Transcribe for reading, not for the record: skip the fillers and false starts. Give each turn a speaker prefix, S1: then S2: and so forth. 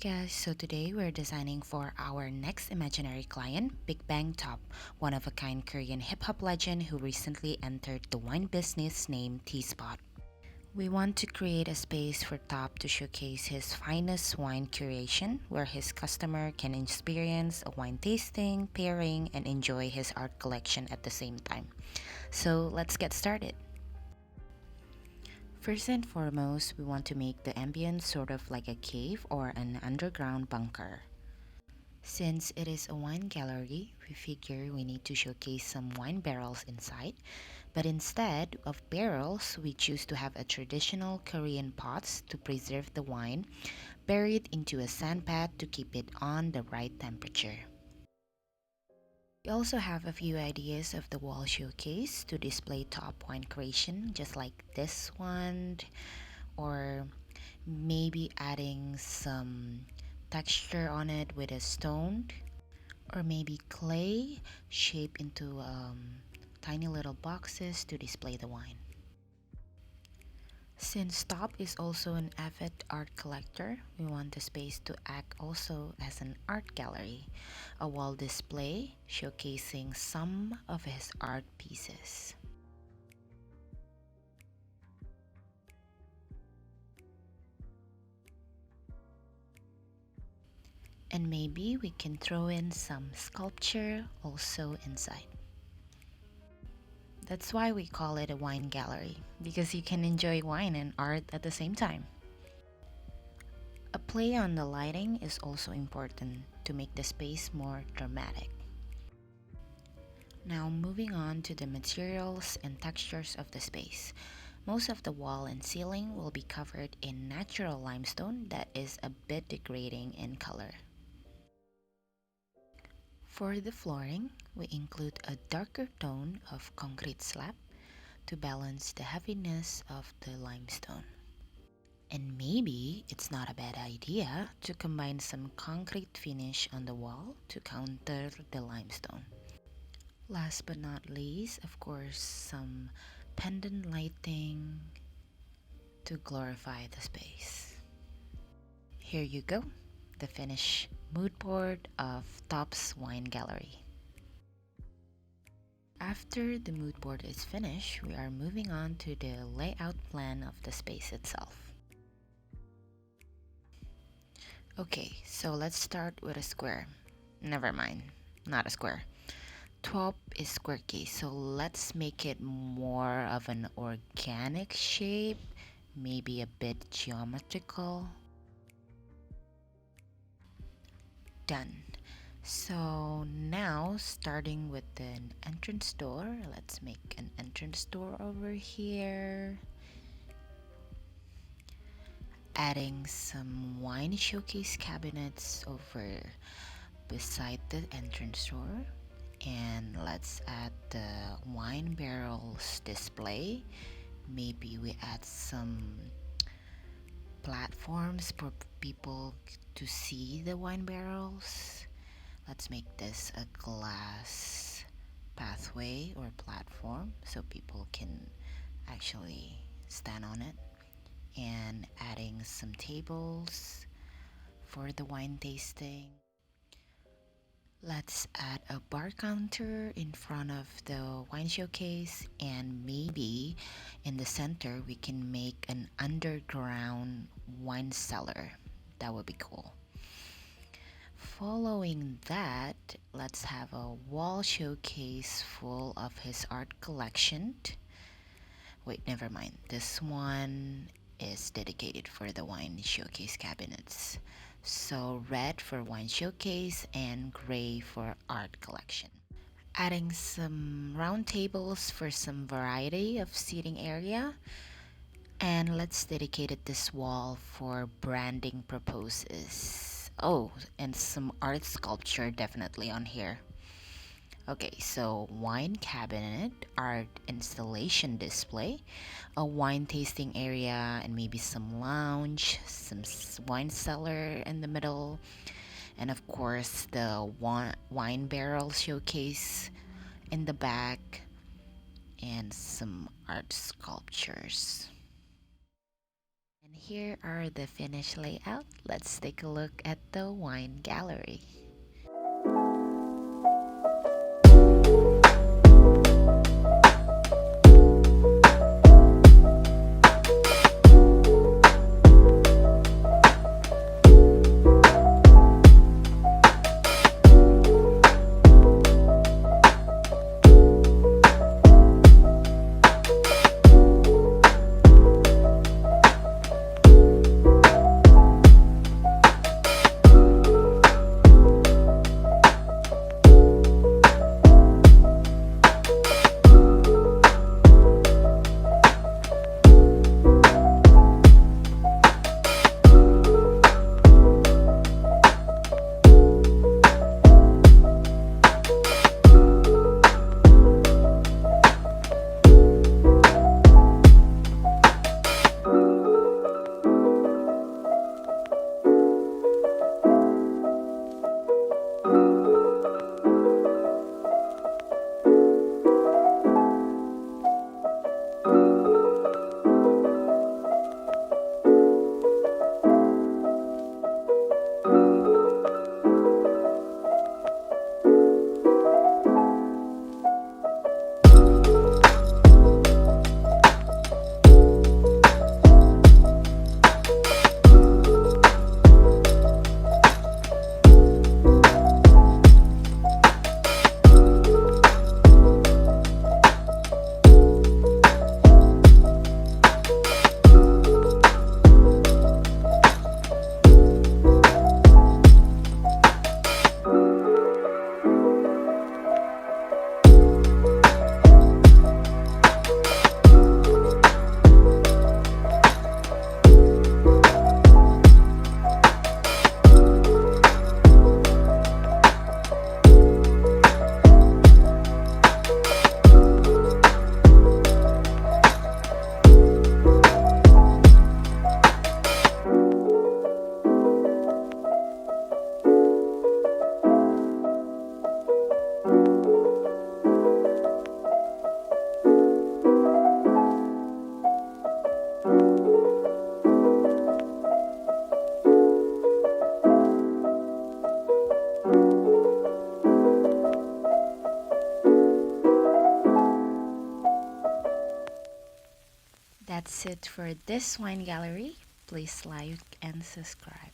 S1: guys, so today we're designing for our next imaginary client, Big Bang Top, one of a kind Korean hip hop legend who recently entered the wine business named T-Spot. We want to create a space for Top to showcase his finest wine curation, where his customer can experience a wine tasting, pairing, and enjoy his art collection at the same time. So let's get started. First and foremost, we want to make the ambience sort of like a cave or an underground bunker. Since it is a wine gallery, we figure we need to showcase some wine barrels inside, but instead of barrels, we choose to have a traditional Korean pots to preserve the wine, buried into a sand pad to keep it on the right temperature. We also have a few ideas of the wall showcase to display top wine creation, just like this one, or maybe adding some texture on it with a stone, or maybe clay shaped into tiny little boxes to display the wine. Since Top is also an avid art collector, we want the space to act also as an art gallery, a wall display showcasing some of his art pieces. And maybe we can throw in some sculpture also inside. That's why we call it a wine gallery, because you can enjoy wine and art at the same time. A play on the lighting is also important to make the space more dramatic. Now moving on to the materials and textures of the space. Most of the wall and ceiling will be covered in natural limestone that is a bit degrading in color. For the flooring, we include a darker tone of concrete slab to balance the heaviness of the limestone. And maybe it's not a bad idea to combine some concrete finish on the wall to counter the limestone. Last but not least, of course, some pendant lighting to glorify the space. Here you go, the finished mood board of Top's Wine Gallery. After the mood board is finished, we are moving on to the layout plan of the space itself. Okay, so let's start with a square. Never mind, not a square. Top is quirky, so let's make it more of an organic shape, maybe a bit geometrical. Done. So now starting with an entrance door, let's make an entrance door over here. Adding some wine showcase cabinets over beside the entrance door. And let's add the wine barrels display. Maybe we add some platforms for people to see the wine barrels. Let's make this a glass pathway or platform so people can actually stand on it. And adding some tables for the wine tasting. Let's add a bar counter in front of the wine showcase, and maybe in the center we can make an underground wine cellar. That would be cool. Following that, let's have a wall showcase full of his art collection. Wait, never mind. This one is dedicated for the wine showcase cabinets. So red for wine showcase and gray for art collection. Adding some round tables for some variety of seating area. And let's dedicate this wall for branding purposes. Oh, and some art sculpture definitely on here. Okay, so wine cabinet, art installation display, a wine tasting area, and maybe some lounge, some wine cellar in the middle, and of course the wine barrel showcase in the back, and some art sculptures. And here are the finished layout. Let's take a look at the wine gallery. That's it for this wine gallery. Please like and subscribe.